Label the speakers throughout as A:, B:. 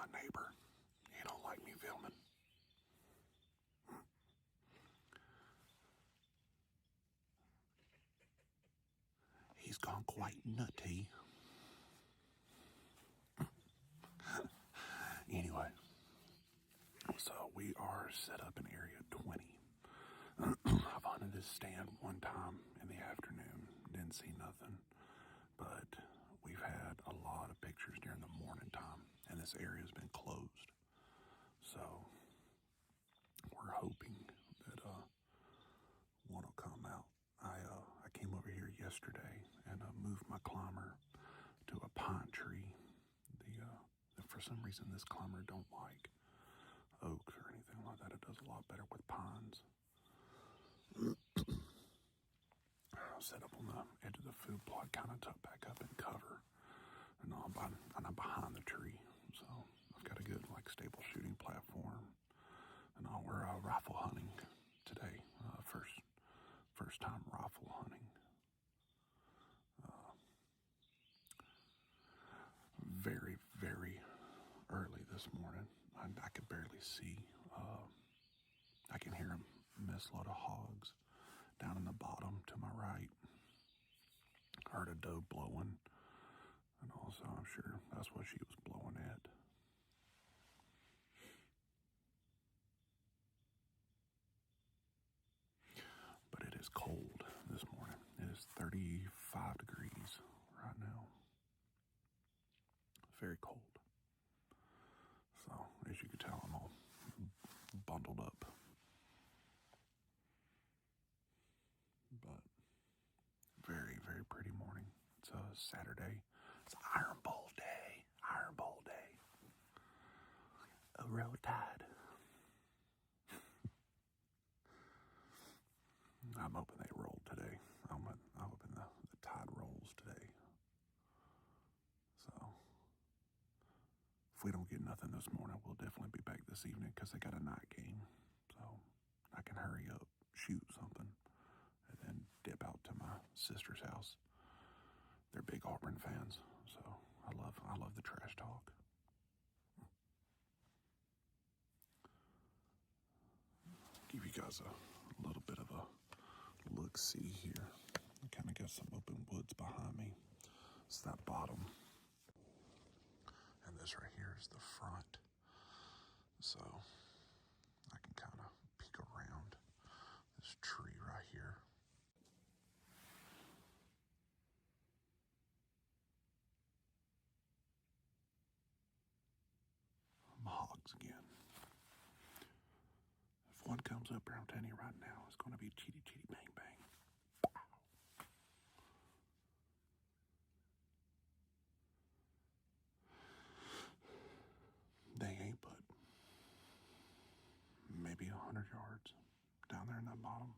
A: my neighbor. He don't like me filming. He's gone quite nutty. Anyway, so we are set up in Area 20. I've hunted this stand one time in the afternoon, didn't see nothing, but we've had a lot of pictures during the morning time, and this area has been closed. So we're hoping that one will come out. I came over here yesterday and moved my climber to a pine tree. For some reason, this climber don't like oaks or anything like that. It does a lot better with pines. I'll set up on the edge of the food plot, kind of tuck back up and cover, and I'm behind the tree. So I've got a good stable shooting platform, and we're rifle hunting today. First time rifle hunting. Very, very early this morning. I could barely see. I can hear a messload of hogs down in the bottom to my right. Heard a doe blowing, and also I'm sure that's what she was blowing at. But it is cold this morning. It is 35 degrees right now. Very cold. So, as you can tell, I'm all bundled up. But very, very pretty morning. It's a Saturday. It's Iron Bowl day. Iron Bowl day. A roll tide. I'm hoping they roll today. I'm hoping the tide rolls today. So, if we don't get nothing this morning, we'll definitely be back this evening because they got a night game. So, I can hurry up, shoot something, and then dip out to my sister's house. They're big Auburn fans, so I love the trash talk. Give you guys a little bit of a look-see here. I kind of got some open woods behind me. It's that bottom. And this right here is the front. So I can kind of peek around this tree right here. Hogs again. If one comes up here, I'm telling you right now, it's going to be chitty chitty bang bang. Pow. They ain't but maybe 100 yards down there in that bottom.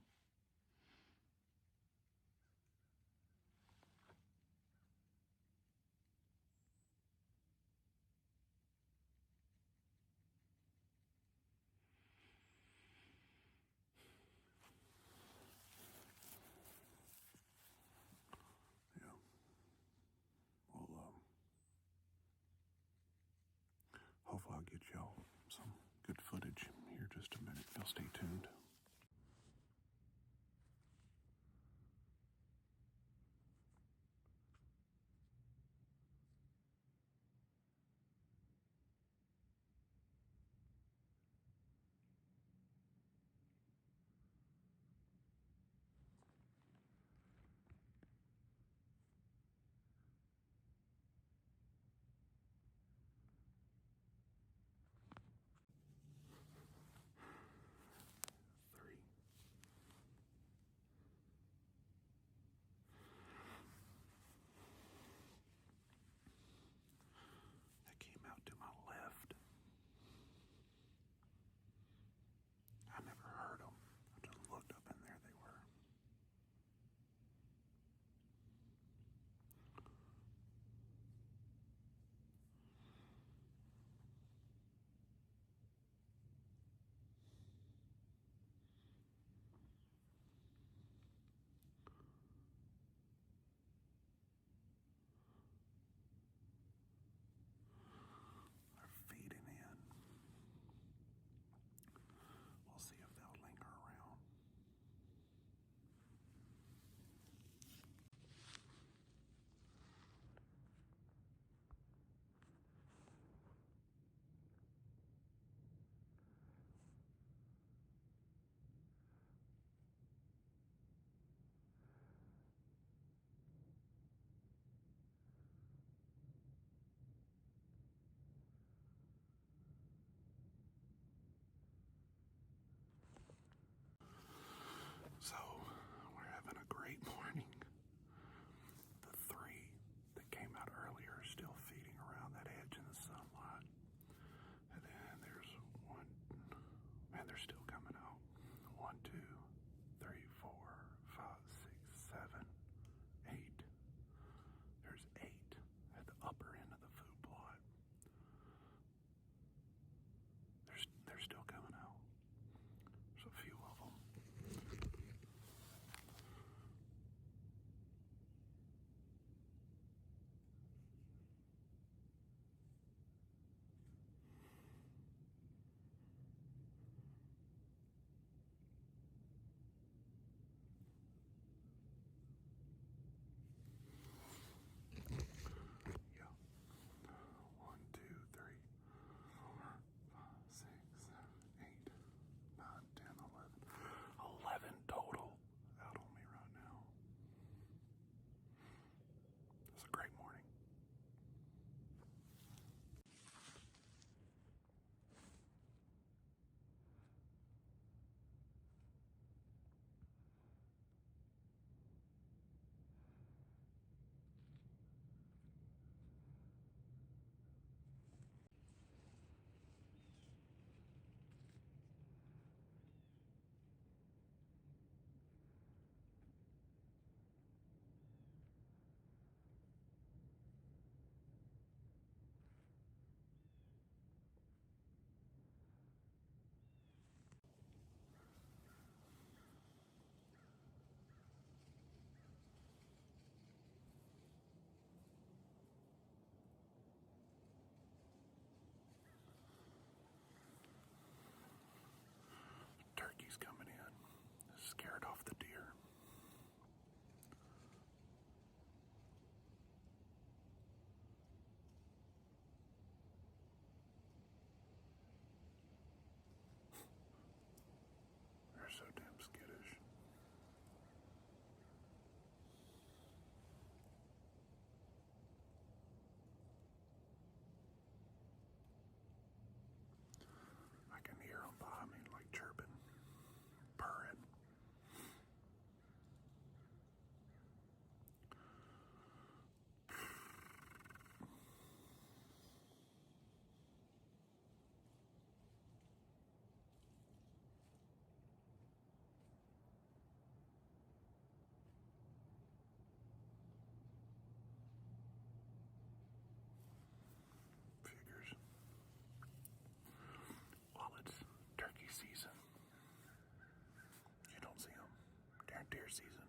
A: deer season.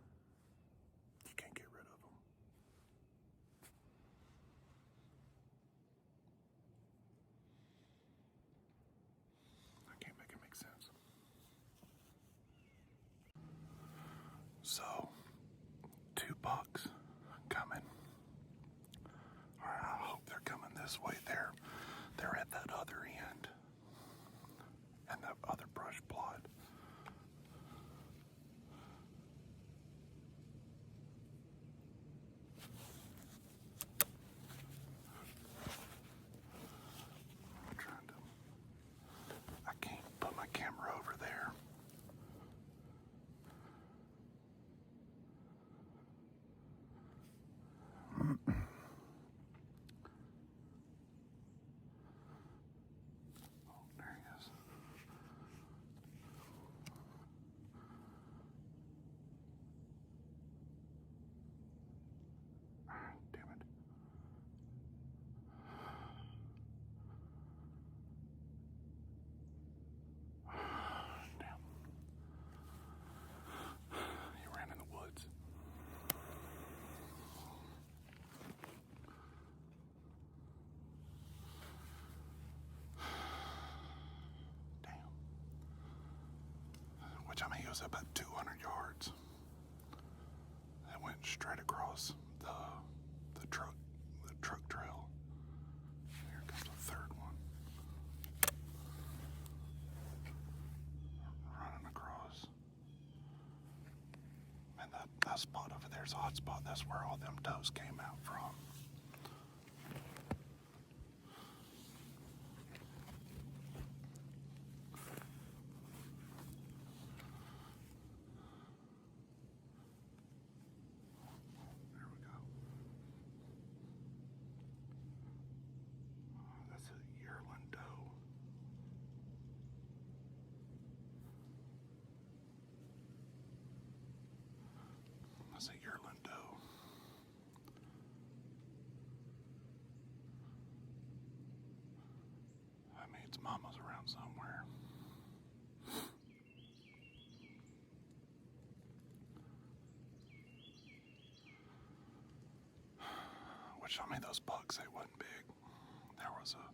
A: You can't get rid of them. I can't make it make sense. So, 2 bucks coming. Alright, I hope they're coming this way. They're at that other end. And that other brush plot. I'm trying to. I can't put my camera over there. Oh, there he is. Damn it. Damn. He ran in the woods. Damn. Which, I mean, he was about 200 yards. It went straight across the truck trail. Here comes the third one. Running across. And that spot over there is a hot spot. That's where all them does came out from. There we go. That's a yearling doe. That's a yearling doe. That means mama's around somewhere. Which, I mean, those bucks, they wasn't big. There was a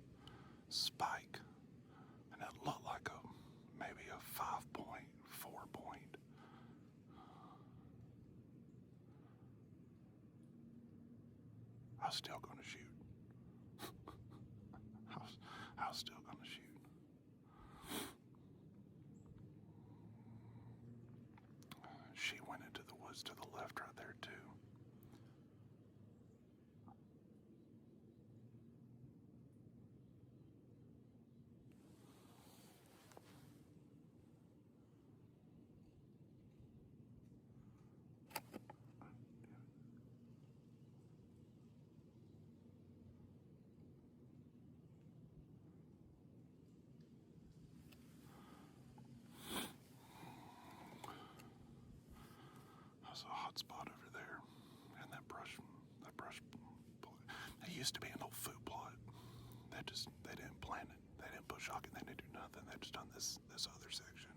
A: spike, and it looked like maybe a 5-point, 4-point. I was still gonna shoot. I was still gonna shoot. She went into the woods to the left right there too. There's a hot spot over there, and that brush. It used to be an old food plot. They didn't plant it. They didn't bush hog it. They didn't do nothing. They just done this other section.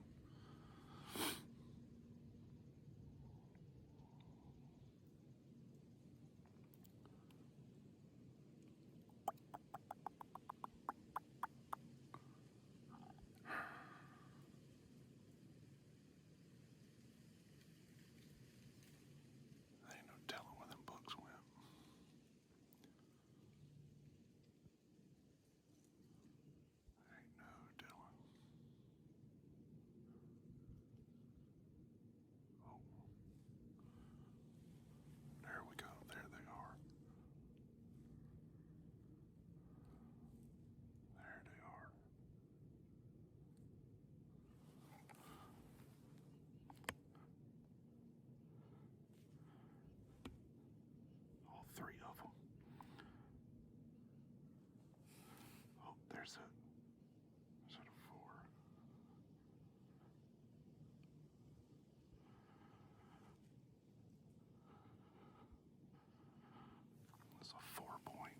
A: Ain't no telling where them bucks went. Ain't no telling. Oh. There we go. There they are. There they are. All 3 of them. Oh, there's a 4. It's a 4-point.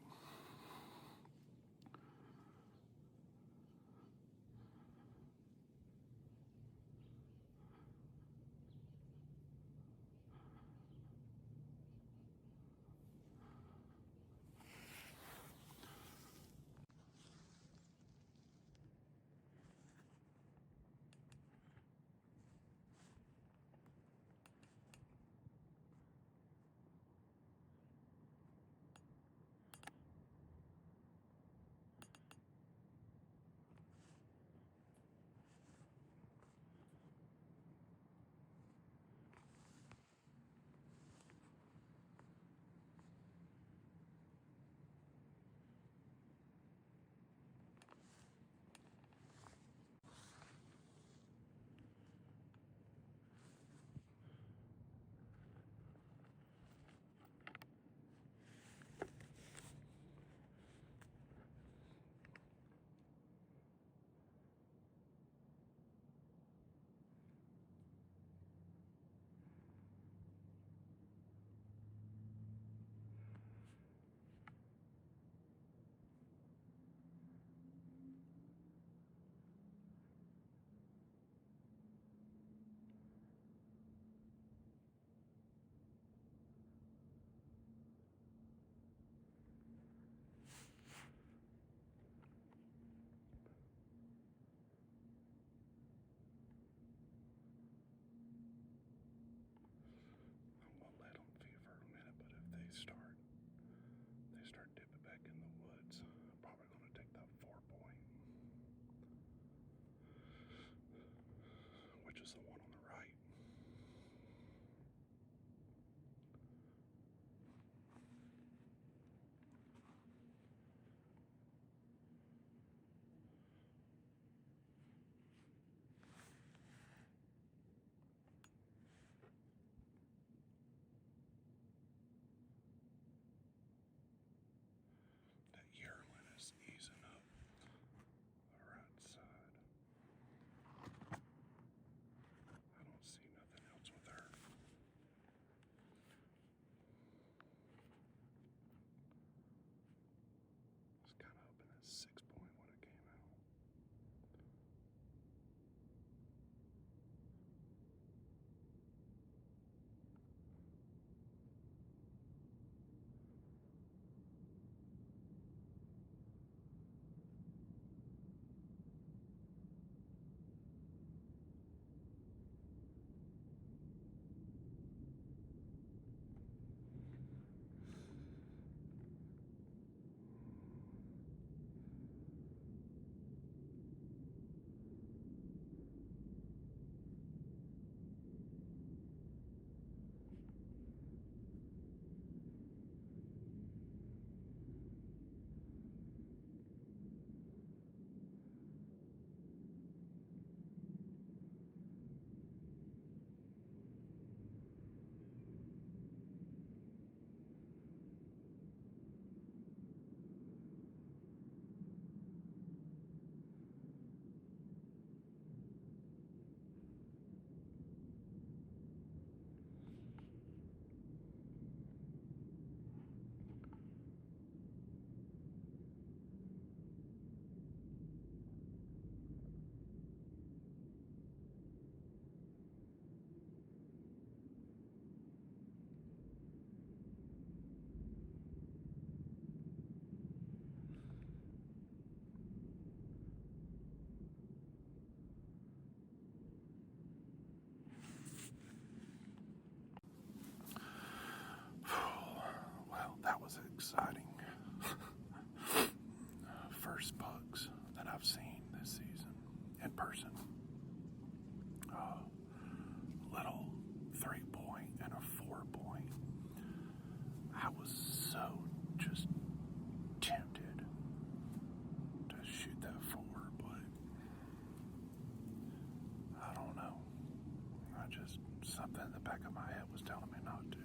A: back of my head was telling me not to.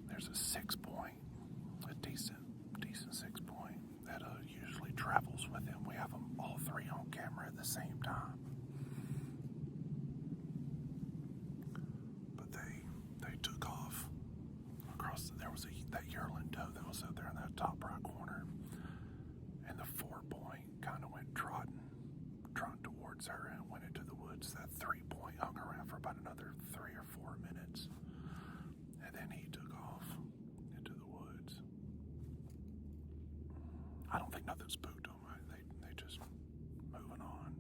A: There's a 6-point, a decent 6-point that usually travels with him. We have them all three on camera at the same time. But they took off across. There was that yearling doe that was out there in that top right corner, and the 4-point kind of went trotting towards her and went into the woods. That 3-point hung around for about another 3 or 4 minutes, and then he took off into the woods. I don't think nothing spooked them. They just moving on.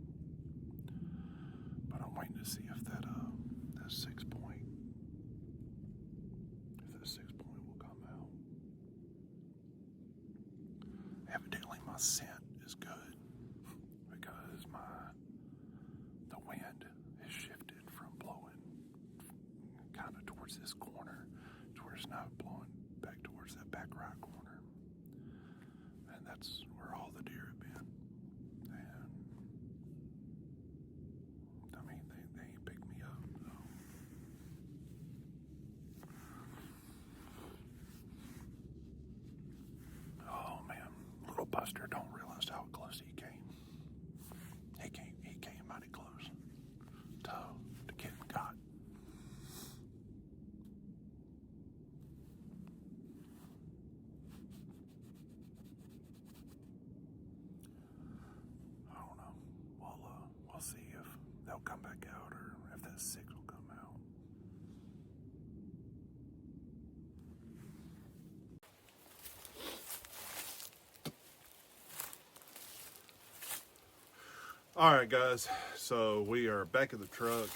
A: But I'm waiting to see if that 6-point, will come out. Evidently, my scent is good because the wind has shifted from blowing kind of towards this corner to where it's now blowing back towards that back right corner. And that's where all the deer have been. And I mean, they ain't picked me up. So. Oh man, little Buster don't realize how close he came. He came mighty close to getting got. I don't know. We'll see if they'll come back out or if that 6 will come out. All right, guys. So we are back at the truck.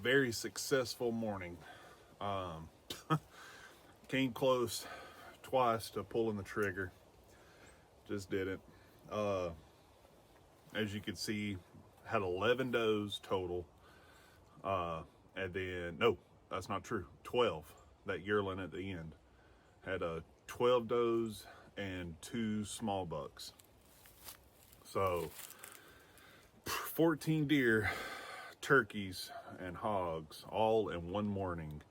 A: Very successful morning. Came close twice to pulling the trigger. Just didn't. As you can see, had 11 does total. And then, no, that's not true. 12. That yearling at the end had 12 does and 2 small bucks. So 14 deer, turkeys, and hogs all in one morning.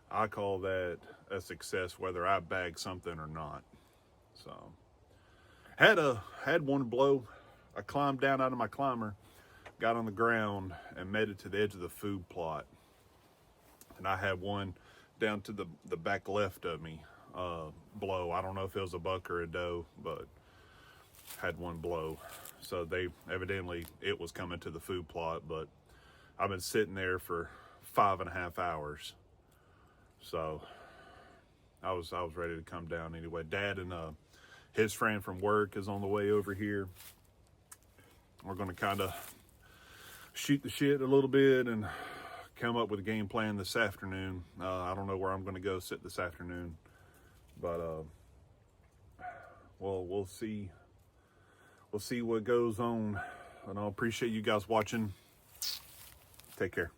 A: I call that a success, whether I bag something or not. So had one blow. I climbed down out of my climber, got on the ground, and made it to the edge of the food plot. And I had one down to the back left of me blow. I don't know if it was a buck or a doe, but had one blow. So evidently it was coming to the food plot, but I've been sitting there for 5.5 hours. So I was ready to come down anyway. Dad and his friend from work is on the way over here. We're going to kind of shoot the shit a little bit and come up with a game plan this afternoon. I don't know where I'm going to go sit this afternoon, but we'll see. We'll see what goes on, and I appreciate you guys watching. Take care.